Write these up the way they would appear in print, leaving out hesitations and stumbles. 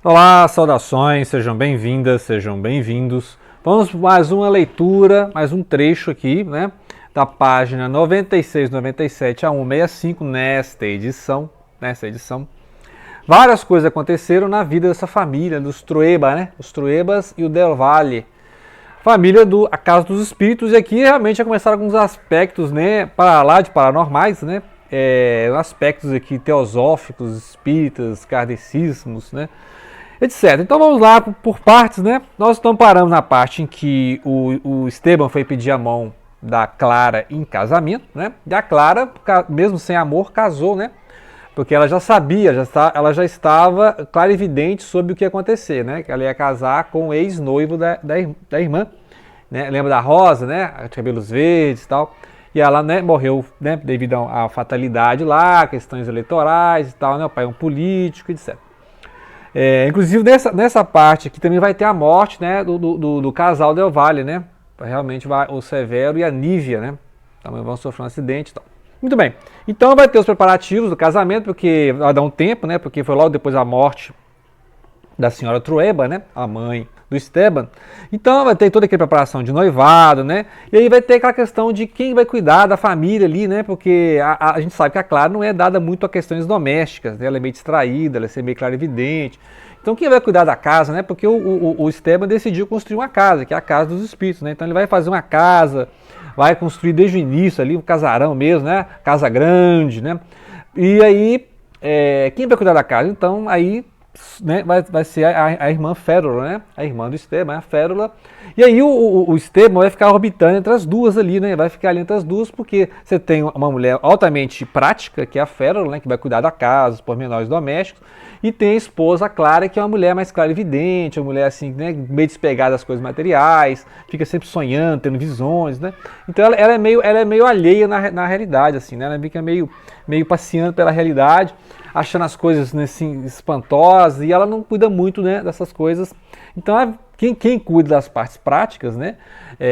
Olá, saudações, sejam bem-vindas, sejam bem-vindos. Vamos para mais uma leitura, mais um trecho aqui, né, da página 96, 97 a 165 nesta edição. Várias coisas aconteceram na vida dessa família, dos Trueba, né, os Truebas e o Del Valle. Família a Casa dos Espíritos, e aqui realmente já começaram alguns aspectos, né, para lá de paranormais, né, aspectos aqui teosóficos, espíritas, kardecismos, né, etc. Então vamos lá por partes, né? Nós estamos parando na parte em que o Esteban foi pedir a mão da Clara em casamento, né? E a Clara, mesmo sem amor, casou, né? Porque ela já sabia, ela já estava clarividente sobre o que ia acontecer, né? Que ela ia casar com o ex-noivo da irmã, né? Lembra da Rosa, né? De cabelos verdes e tal. E ela, né, morreu, né, devido à fatalidade lá, questões eleitorais e tal, né? O pai é um político, etc. Inclusive nessa parte aqui também vai ter a morte, né, do casal Del Valle, né? Realmente o Severo e a Nívia, né? Também vão sofrer um acidente e tal. Muito bem. Então vai ter os preparativos do casamento, porque vai dar um tempo, né? Porque foi logo depois da morte da senhora Trueba, né? A mãe do Esteban. Então vai ter toda aquela preparação de noivado, né? E aí vai ter aquela questão de quem vai cuidar da família ali, né? Porque a gente sabe que a Clara não é dada muito a questões domésticas, né? Ela é meio distraída, ela é meio clarividente. Então quem vai cuidar da casa, né? Porque o Esteban decidiu construir uma casa, que é a casa dos espíritos, né? Então ele vai fazer uma casa, vai construir desde o início ali um casarão mesmo, né? Casa grande, né? E aí, quem vai cuidar da casa? Então aí, né, vai ser a irmã Férula, né? A irmã do Esteban, a Férula. E aí o Esteban vai ficar orbitando entre as duas ali, né? Vai ficar ali entre as duas, porque você tem uma mulher altamente prática, que é a Férula, né? Que vai cuidar da casa, os pormenores domésticos. E tem a esposa, a Clara, que é uma mulher mais clarividente, uma mulher assim, né, meio despegada das coisas materiais, fica sempre sonhando, tendo visões, né? Então ela é meio alheia na realidade, assim, né? Ela fica meio passeando pela realidade, achando as coisas, né, assim, espantosas, e ela não cuida muito, né, dessas coisas. Então quem cuida das partes práticas, né?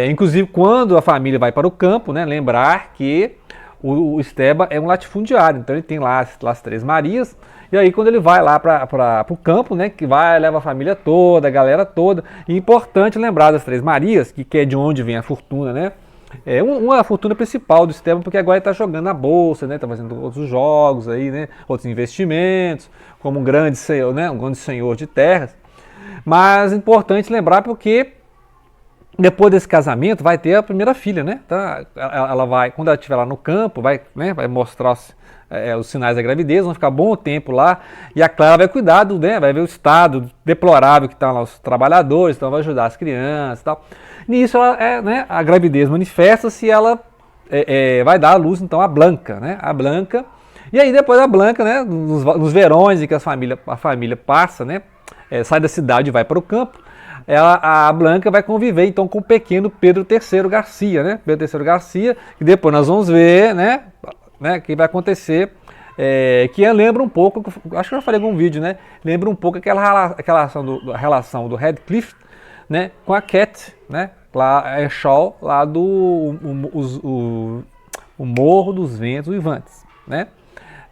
Inclusive quando a família vai para o campo, né? Lembrar que o Esteban é um latifundiário, então ele tem lá as Três Marias. E aí quando ele vai lá para o campo, né, que leva a família toda, a galera toda, e é importante lembrar das Três Marias, que é de onde vem a fortuna, né? Uma fortuna principal do Esteban, porque agora ele está jogando na bolsa, né? Está fazendo outros jogos aí, né? Outros investimentos, como um grande senhor, né? Um grande senhor de terras. Mas é importante lembrar porque depois desse casamento vai ter a primeira filha, né? Então, ela vai, quando ela estiver lá no campo, vai mostrar os sinais da gravidez, vão ficar bom tempo lá, e a Clara vai cuidar né? Vai ver o estado deplorável que estão lá os trabalhadores, então vai ajudar as crianças e tal. Nisso né, a gravidez manifesta-se e ela vai dar à luz então a Blanca, né? A Blanca. E aí depois a Blanca, né, nos verões em que a família passa, né? Sai da cidade e vai para o campo. A Blanca vai conviver então com o pequeno Pedro III Garcia, né? Pedro III Garcia, que depois nós vamos ver, né, que vai acontecer, que lembra um pouco, acho que eu já falei em algum vídeo, né? Lembra um pouco aquela relação do Radcliffe, né, com a Cat, né? Lá é Shaw, lá do o Morro dos Ventos Uivantes, né?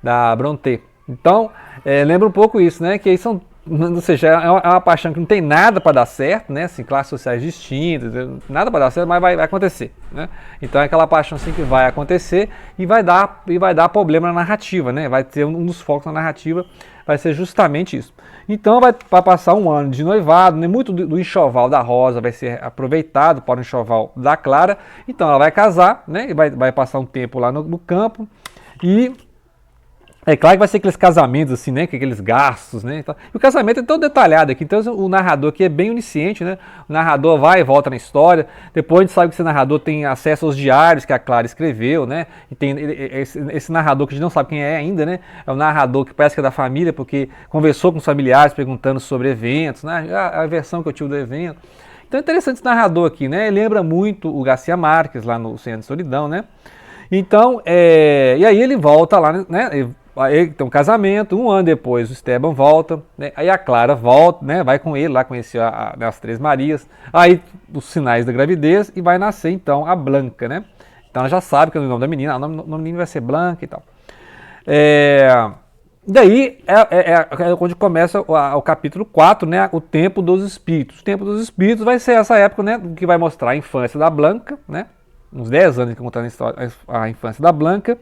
Da Brontë. Então, lembra um pouco isso, né? Que aí são, ou seja, é uma paixão que não tem nada para dar certo, né? Assim, classes sociais distintas, nada para dar certo, mas vai acontecer, né? Então é aquela paixão assim que vai acontecer e vai dar problema na narrativa, né? Vai ter um dos focos na narrativa, vai ser justamente isso. Então vai passar um ano de noivado, né? Muito do enxoval da Rosa vai ser aproveitado para o enxoval da Clara. Então ela vai casar, né? E vai passar um tempo lá no campo e é claro que vai ser aqueles casamentos assim, né, com aqueles gastos, né, e o casamento é tão detalhado aqui, então o narrador aqui é bem onisciente, né, o narrador vai e volta na história, depois a gente sabe que esse narrador tem acesso aos diários que a Clara escreveu, né, e tem esse narrador que a gente não sabe quem é ainda, né, é o narrador que parece que é da família, porque conversou com os familiares perguntando sobre eventos, né, a versão que eu tive do evento. Então é interessante esse narrador aqui, né, ele lembra muito o Garcia Marques lá no Cem Anos de Solidão, né, então, e aí ele volta lá, né, aí tem um casamento, um ano depois o Esteban volta, né? Aí a Clara volta, né? Vai com ele lá conhecer as Três Marias, aí os sinais da gravidez e vai nascer então a Blanca, né? Então ela já sabe que é o nome da menina, o nome da menina vai ser Blanca e tal. Daí é onde começa o capítulo 4, né, o tempo dos espíritos. O tempo dos espíritos vai ser essa época, né, que vai mostrar a infância da Blanca, né, uns 10 anos que contando a infância da Blanca,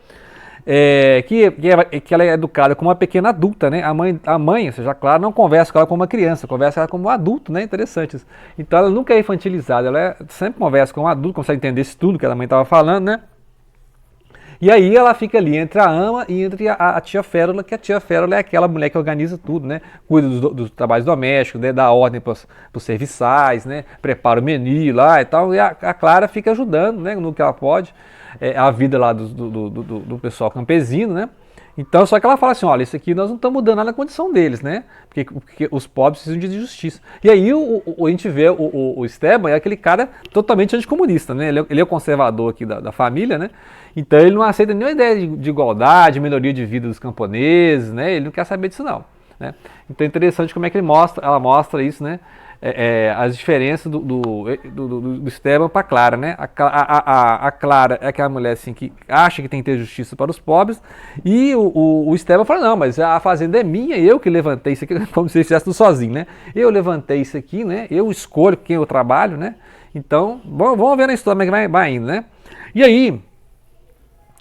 que ela é educada como uma pequena adulta, né? A mãe, ou seja, Clara, não conversa com ela como uma criança, conversa com ela como um adulto, né? Interessante isso. Então ela nunca é infantilizada, sempre conversa com um adulto, consegue entender isso tudo que a mãe estava falando, né? E aí ela fica ali entre a ama e entre a tia Férula, que a tia Férula é aquela mulher que organiza tudo, né? Cuida dos trabalhos domésticos, né? Dá ordem para os serviçais, né? Prepara o menu lá e tal. E a Clara fica ajudando, né? No que ela pode, a vida lá do pessoal campesino, né? Então, só que ela fala assim, olha, isso aqui nós não estamos mudando nada a condição deles, né? Porque os pobres precisam de justiça. E aí a gente vê o Esteban é aquele cara totalmente anticomunista, né? Ele é o conservador aqui da família, né? Então ele não aceita nenhuma ideia de igualdade, melhoria de vida dos camponeses, né? Ele não quer saber disso não, né? Então é interessante como é que ela mostra isso, né? As diferenças do Esteban para Clara, né? A Clara é aquela mulher assim que acha que tem que ter justiça para os pobres e o Esteban fala, não, mas a fazenda é minha, eu que levantei isso aqui, como se ele fizesse tudo sozinho, né? Eu levantei isso aqui, né? Eu escolho quem eu trabalho, né? Então, vamos ver na história como é que vai indo, né? E aí,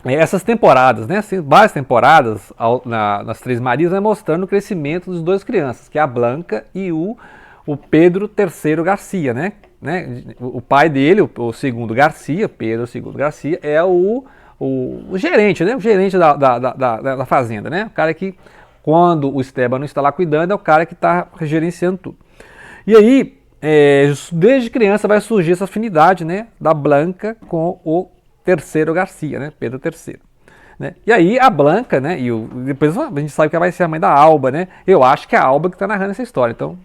essas temporadas, né? Várias temporadas nas Três Marias vai mostrando o crescimento dos dois crianças, que é a Blanca e o Pedro III Garcia, né? O pai dele, o segundo Garcia, Pedro II Garcia, é o gerente, né? O gerente da fazenda, né? O cara que, quando o Esteban não está lá cuidando, é o cara que está gerenciando tudo. E aí, desde criança vai surgir essa afinidade, né? Da Blanca com o terceiro Garcia, né? Pedro III. Né? E aí a Blanca, né? Depois a gente sabe que ela vai ser a mãe da Alba, né? Eu acho que é a Alba que está narrando essa história. Então,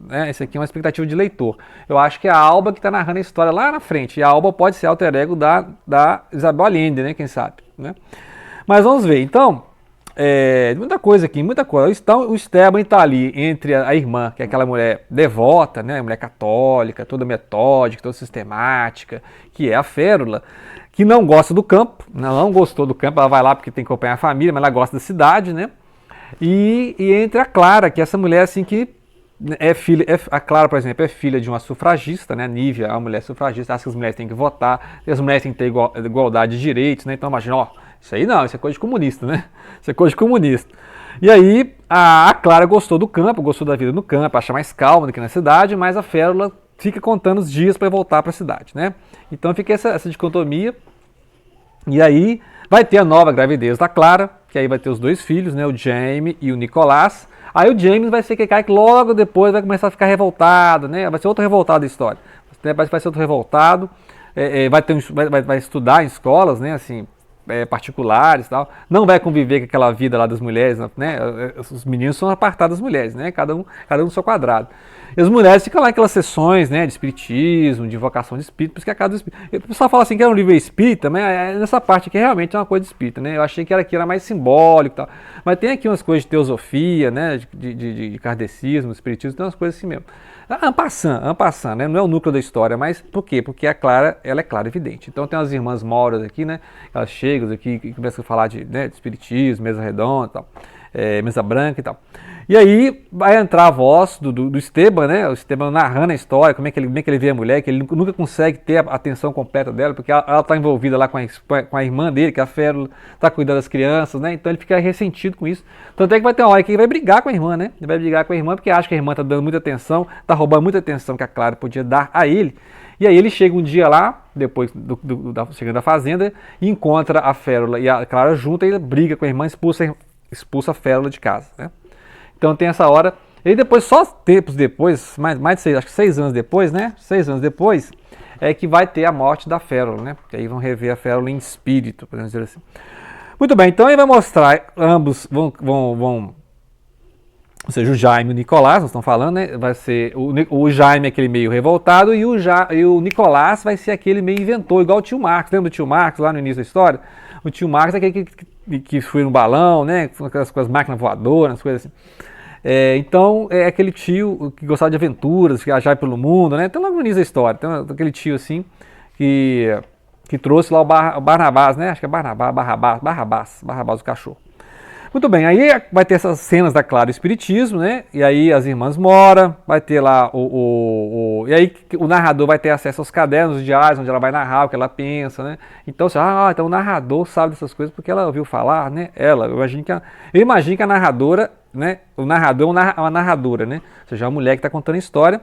né, esse aqui é uma expectativa de leitor. Eu acho que é a Alba que está narrando a história lá na frente. E a Alba pode ser alter ego da Isabel Allende, né? Quem sabe, né? Mas vamos ver. Então, muita coisa aqui, muita coisa. Então, o Esteban está ali entre a irmã, que é aquela mulher devota, né? Mulher católica, toda metódica, toda sistemática, que é a Férula, que não gosta do campo, não gostou do campo, ela vai lá porque tem que acompanhar a família, mas ela gosta da cidade, né? E entre a Clara, que é essa mulher assim que é filha, a Clara, por exemplo, é filha de uma sufragista, né? A Nívia é uma mulher sufragista, acha que as mulheres têm que votar, as mulheres têm que ter igualdade de direitos, né? Então imagina, ó, isso aí não, isso é coisa de comunista, né? Isso é coisa de comunista. E aí a Clara gostou do campo, gostou da vida no campo, acha mais calma do que na cidade, mas a Férula fica contando os dias para voltar para a cidade, né? Então fica essa dicotomia. E aí vai ter a nova gravidez da Clara, que aí vai ter os dois filhos, né? O Jaime e o Nicolás. Aí o James vai ser aquele cara que logo depois vai começar a ficar revoltado, né? Vai ser outro revoltado da história. Vai ser outro revoltado, vai estudar em escolas, né? Assim, particulares e tal. Não vai conviver com aquela vida lá das mulheres, né? Os meninos são apartados das mulheres, né? Cada um no seu quadrado. E as mulheres ficam lá naquelas sessões, né, de espiritismo, de invocação de espírito, por isso que a casa do espírito. O pessoal fala assim que era um livro espírita, mas nessa parte aqui realmente é uma coisa de espírita, né? Eu achei que era mais simbólico e tal. Mas tem aqui umas coisas de teosofia, né, de kardecismo, espiritismo, tem umas coisas assim mesmo. En passant, né? Não é o núcleo da história, mas por quê? Porque ela é clara e evidente. Então tem as irmãs Moras aqui, né? Elas chegam aqui e começam a falar de espiritismo, mesa redonda e tal, mesa branca e tal. E aí vai entrar a voz do Esteban, né? O Esteban narrando a história, como é que ele vê a mulher, que ele nunca consegue ter a atenção completa dela, porque ela está envolvida lá com a irmã dele, que é a Férula, está cuidando das crianças, né? Então ele fica ressentido com isso. Tanto é que vai ter uma hora que ele vai brigar com a irmã, né? Ele vai brigar com a irmã porque acha que a irmã está dando muita atenção, está roubando muita atenção que a Clara podia dar a ele. E aí ele chega um dia lá, depois chegando da fazenda, e encontra a Férula e a Clara junto, e ele briga com a irmã, expulsa a Férula de casa, né? Então tem essa hora. E depois, só tempos depois, mais de acho que 6 anos depois, né? 6 anos depois, é que vai ter a morte da Férula, né? Porque aí vão rever a Férula em espírito, podemos dizer assim. Muito bem, então ele vai mostrar, ambos vão ou seja, o Jaime e o Nicolás, nós estamos falando, né? Vai ser o Jaime aquele meio revoltado e o Nicolás vai ser aquele meio inventor, igual o tio Marcos. Lembra do tio Marcos lá no início da história? O tio Marcos é aquele que foi no balão, né? Com as máquinas voadoras, coisas assim. Então, é aquele tio que gostava de aventuras, viajar pelo mundo, né? Então, logo no início da história, tem aquele tio assim que trouxe lá o Barnabás, né? Acho que é Barnabás o cachorro. Muito bem, aí vai ter essas cenas da Clara e o Espiritismo, né? E aí as irmãs moram, vai ter lá e aí o narrador vai ter acesso aos cadernos, os diários, onde ela vai narrar o que ela pensa, né? Então, então o narrador sabe dessas coisas porque ela ouviu falar, né? Eu imagino que a narradora, né? O narrador é uma narradora, né? Ou seja, a mulher que está contando a história.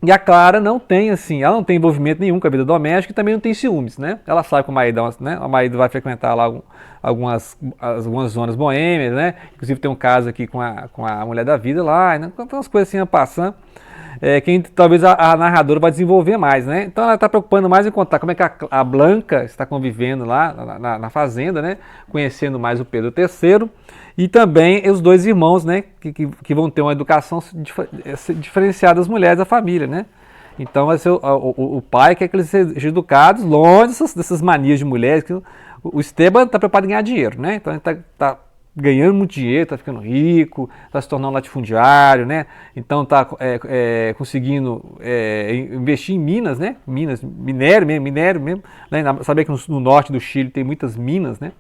E a Clara não tem, assim, ela não tem envolvimento nenhum com a vida doméstica e também não tem ciúmes, né? Ela sabe que o marido, né? O marido vai frequentar lá algumas zonas boêmias, né? Inclusive tem um caso aqui com a mulher da vida lá, né? Então umas coisas assim passando. Que talvez a narradora vai desenvolver mais, né? Então ela está preocupando mais em contar como é que a Blanca está convivendo lá na fazenda, né? Conhecendo mais o Pedro III e também os dois irmãos, né? Que vão ter uma educação diferenciada das mulheres da família, né? Então vai ser o pai quer que eles sejam educados longe dessas manias de mulheres. Que o Esteban está preocupado em ganhar dinheiro, né? Então ele está ganhando muito dinheiro, está ficando rico, está se tornando latifundiário, né? Então está conseguindo investir em minas, né? Minério mesmo, né? Saber que no norte do Chile tem muitas minas, né?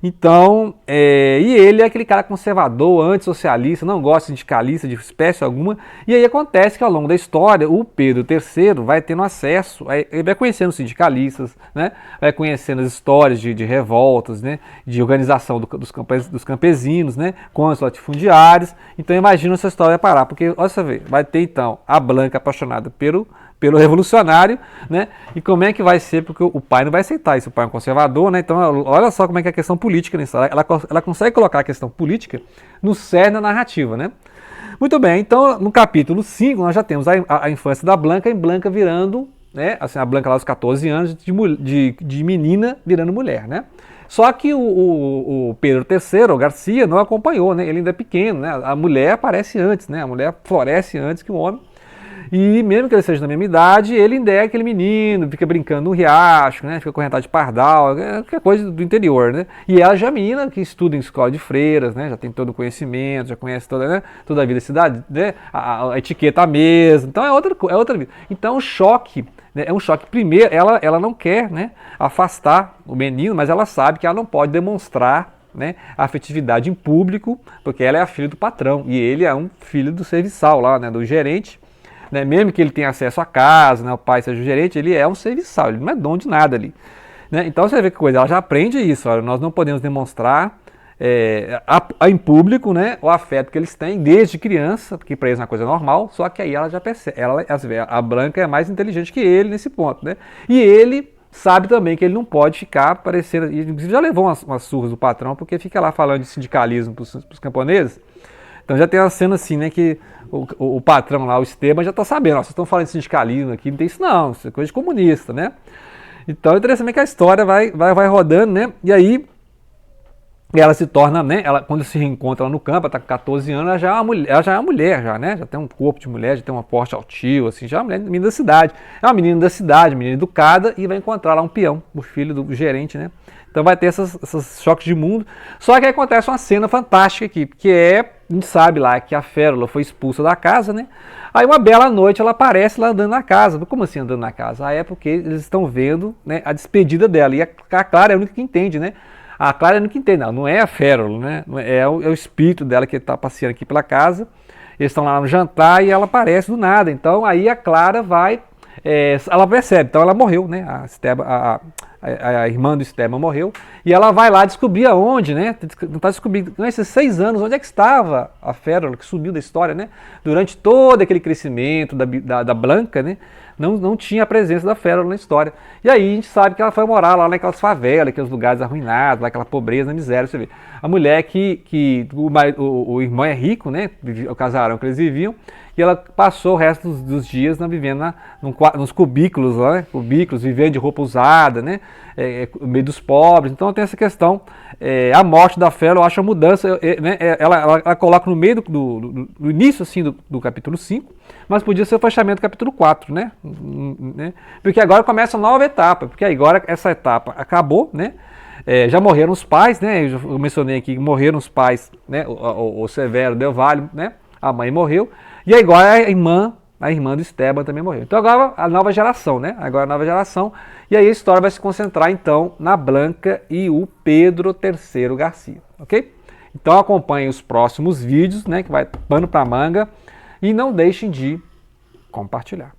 Então, e ele é aquele cara conservador, antissocialista, não gosta de sindicalista de espécie alguma, e aí acontece que ao longo da história, o Pedro III vai tendo acesso, ele vai conhecendo os sindicalistas, né? Vai conhecendo as histórias de revoltas, né? De organização dos campesinos, né? Com os latifundiários, então imagina essa história vai parar, porque, olha você vê, vai ter então a Blanca apaixonada pelo revolucionário, né? E como é que vai ser, porque o pai não vai aceitar isso, o pai é um conservador, né? Então olha só como é que é a questão política nisso, ela consegue colocar a questão política no cerne da narrativa, né? Muito bem, então no capítulo 5 nós já temos a infância da Blanca, e Blanca virando, né? Assim, a Blanca lá aos 14 anos, de menina virando mulher, né? Só que o Pedro III, o Garcia, não acompanhou, né? Ele ainda é pequeno, né? A mulher aparece antes, né? A mulher floresce antes que o homem. E mesmo que ele seja da mesma idade, ele ainda é aquele menino, fica brincando no riacho, né? Fica correntado de pardal, qualquer coisa do interior, né? E ela já é menina que estuda em escola de freiras, né? Já tem todo o conhecimento, já conhece toda a vida da cidade, né? A etiqueta mesmo. Então é outra vida. Então o choque, né? É um choque. Primeiro, ela não quer, né? Afastar o menino, mas ela sabe que ela não pode demonstrar, né, a afetividade em público, porque ela é a filha do patrão e ele é um filho do serviçal lá, né? Do gerente. Né, mesmo que ele tenha acesso à casa, né, o pai seja o gerente, ele é um serviçal, ele não é dono de nada ali. Né? Então você vê que coisa, ela já aprende isso, olha, nós não podemos demonstrar em público, né, o afeto que eles têm desde criança, porque para eles é uma coisa normal, só que aí ela já percebe, a Blanca é mais inteligente que ele nesse ponto, né? E ele sabe também que ele não pode ficar parecendo, inclusive já levou umas surras do patrão, porque fica lá falando de sindicalismo para os camponeses. Então já tem uma cena assim, né, que o patrão lá, o Esteban, já está sabendo, ó, vocês estão falando de sindicalismo aqui, não tem isso não, isso é coisa de comunista, né? Então é interessante que a história vai rodando, né, e aí ela se torna, né, quando se reencontra lá no campo, ela está com 14 anos, ela já é uma mulher, já, né, já tem um corpo de mulher, já tem uma porte altiva, assim, já é uma menina da cidade, menina educada, e vai encontrar lá um peão, o filho do gerente, né. Então vai ter esses choques de mundo. Só que aí acontece uma cena fantástica aqui, que a gente sabe lá que a Férola foi expulsa da casa, né? Aí uma bela noite ela aparece lá andando na casa. Como assim andando na casa? É porque eles estão vendo, né, a despedida dela. E a Clara é a única que entende, né? A Clara é a única que entende. Não é a Férola, né? É o espírito dela que está passeando aqui pela casa. Eles estão lá no jantar e ela aparece do nada. Então aí a Clara vai... ela percebe, então ela morreu, né? A irmã do Esteban morreu, e ela vai lá descobrir aonde, né? Tentar descobrir, nesses 6 anos, onde é que estava a Férola, que sumiu da história, né? Durante todo aquele crescimento da Blanca, né? Não tinha a presença da Férola na história. E aí a gente sabe que ela foi morar lá naquelas favelas, aqueles lugares arruinados, lá, aquela pobreza, miséria, você vê. A mulher o irmão é rico, né? O casarão que eles viviam, e ela passou o resto dos dias vivendo nos cubículos, né? Cubículos, vivendo de roupa usada, né? No meio dos pobres. Então tem essa questão. A morte da Férola, eu acho a mudança, né? Ela coloca no meio do início assim, do capítulo 5, mas podia ser o fechamento do capítulo 4, né? Porque agora começa uma nova etapa, porque agora essa etapa acabou, né? Já morreram os pais, né? Eu mencionei aqui que morreram os pais, né? O Severo Del Valle, né? A mãe morreu. E agora a irmã a irmã do Esteban também morreu. Então agora a nova geração, né? Agora a nova geração. E aí a história vai se concentrar então na Blanca e o Pedro III Garcia, ok? Então acompanhem os próximos vídeos, né? Que vai pano pra manga. E não deixem de compartilhar.